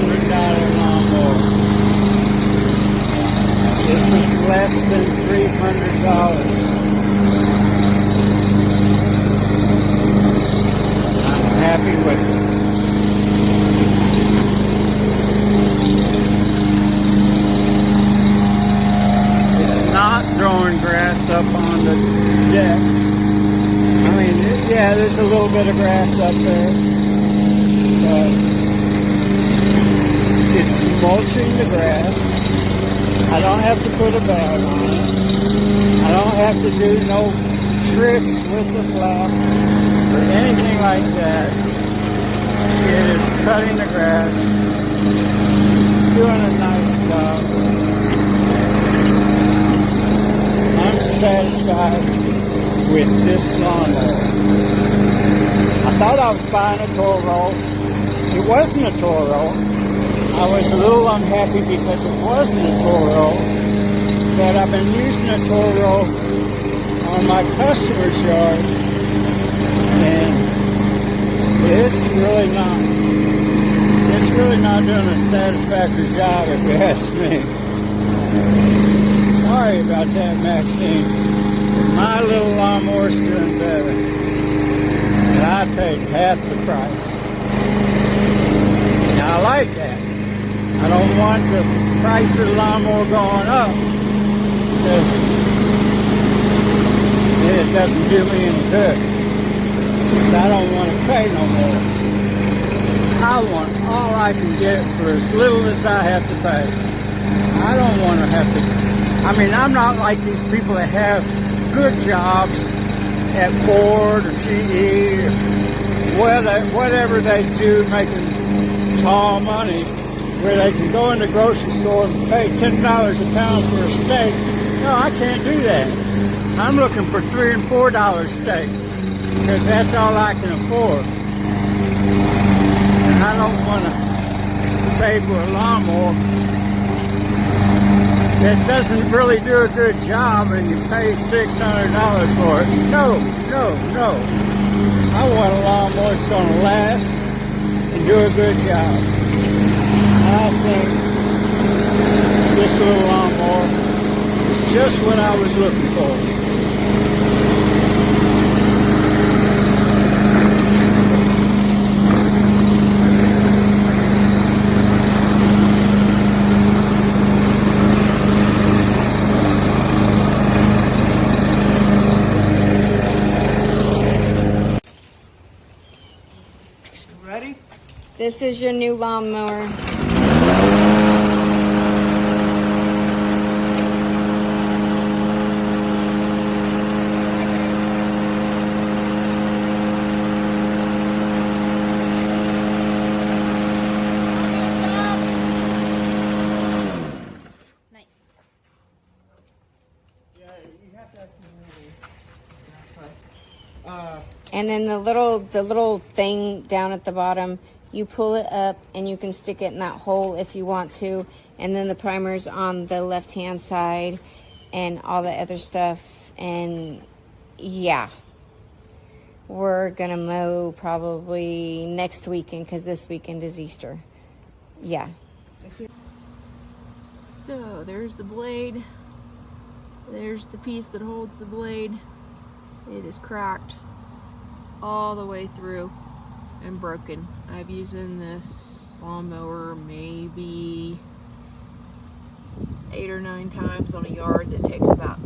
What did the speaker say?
$300 lawnmower. This was less than $300. I'm happy with it. It's not throwing grass up on the deck. I mean, yeah, there's a little bit of grass up there, but it's mulching the grass. I don't have to put a bag on it. I don't have to do no tricks with the flap or anything like that. It is cutting the grass. It's doing a nice job. I'm satisfied with this lawnmower. I thought I was buying a Toro. It wasn't a Toro. I was a little unhappy because it wasn't a Toro, but I've been using a Toro on my customer's yard, and it's really not doing a satisfactory job, if you ask me. Sorry about that, Maxine. My little lawnmower's doing better, and I paid half the price. Now I like that. I don't want the price of the lawnmower going up, because then it doesn't do me any good. Because I don't want to pay no more. I want all I can get for as little as I have to pay. I don't want to have to. I mean, I'm not like these people that have good jobs at Ford or GE or whatever they do, making tall money, where they can go in the grocery store and pay $10 a pound for a steak. No, I can't do that. I'm looking for $3 and $4 steak, because that's all I can afford. And I don't want to pay for a lawnmower that doesn't really do a good job and you pay $600 for it. No. I want a lawnmower that's going to last and do a good job. I think this little lawnmower is just what I was looking for. Ready? This is your new lawnmower. And then the little thing down at the bottom, you pull it up and you can stick it in that hole if you want to. And then the primer's on the left-hand side and all the other stuff. And yeah, we're gonna mow probably next weekend, because this weekend is Easter. Yeah. So there's the blade. There's the piece that holds the blade. It is cracked all the way through and broken. I've used this lawnmower maybe 8 or 9 times on a yard that takes about